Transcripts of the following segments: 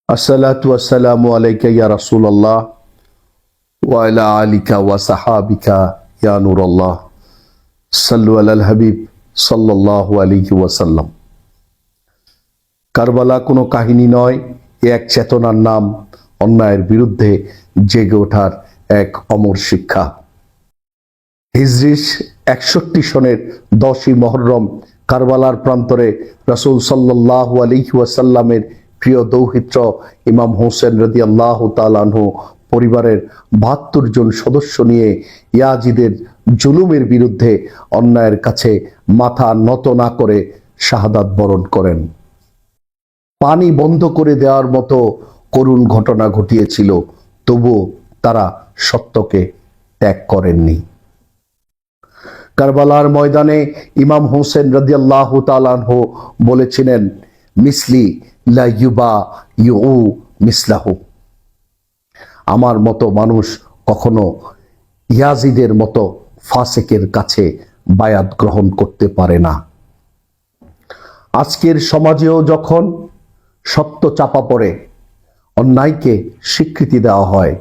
আসসালাতু ওয়াসসালামু আলাইকা ইয়া রাসূলুল্লাহ ওয়া আলা আলিকা ওয়া সাহাবিকা ইয়া নূরাল্লাহ সাল্লু আলাল হাবিব সাল্লাল্লাহু আলাইহি ওয়াসাল্লাম। কারবালা কোনো কাহিনী নয়, এ এক চেতনার নাম, অন্যায়ের বিরুদ্ধে জেগে ওঠার এক অমর শিক্ষা। হিজরি 61 সনের 10ই মুহররম কারবালার প্রান্তরে রাসূল সাল্লাল্লাহু আলাইহি ওয়াসাল্লামের প্রিয় দৌহিত্র ইমাম হোসেন রাদিয়াল্লাহু তাআলা আনহু পরিবারের 72 জন সদস্য নিয়ে ইয়াজিদের জুলুমের বিরুদ্ধে অন্যায়ের কাছে মাথা নত না করে শাহাদাত বরণ করেন। পানি বন্ধ করে দেওয়ার মতো করুণ ঘটনা ঘটিয়েছিল, তবুও তারা সত্যকে ত্যাগ করেননি। কারবালার ময়দানে ইমাম হোসেন রাদিয়াল্লাহু তাআলা আনহু বলেছিলেন, মিসলি লা ইউবা ইউ মিসলাহু। আমার মতো মানুষ কখনো ইয়াজিদের মতো ফাসেকের কাছে বায়াত গ্রহণ করতে পারে না। আজকের সমাজেও যখন সত্য চাপা পড়ে, অন্যায়কে স্বীকৃতি দেওয়া হয়,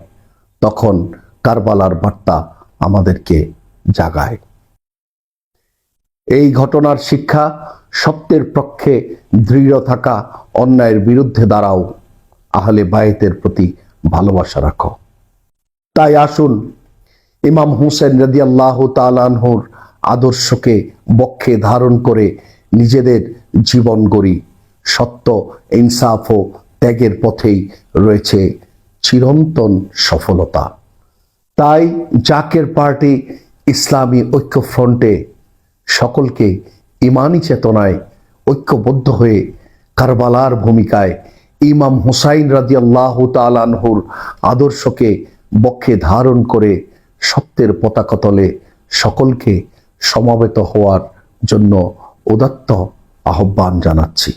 তখন কারবালার বার্তা আমাদেরকে জাগায়। এই ঘটনার শিক্ষা, সত্যের পক্ষে দৃঢ় থাকা, অন্যায়ের বিরুদ্ধে দাঁড়াও, আহলে বায়েতের প্রতি ভালোবাসা রাখো। তাই আসুন ইমাম হুসেন রাদিয়াল্লাহু তাআলা আনহুর আদর্শকে বক্ষে ধারণ করে নিজেদের জীবন গড়ি। সত্য, ইনসাফ ও ত্যাগের পথেই রয়েছে চিরন্তন সফলতা। তাই জাকের পার্টি ইসলামী ঐক্য ফ্রন্টে সকলকে ইমানি চেতনায় ঐক্যবদ্ধ হয়ে কারবালার ভূমিকায় ইমাম হুসাইন রাদিয়াল্লাহু তাআলা আনহুর আদর্শকে বক্ষে ধারণ করে সত্যের পতাকা তলে সকলকে সমবেত হওয়ার জন্য উদাত্ত আহ্বান জানাচ্ছি।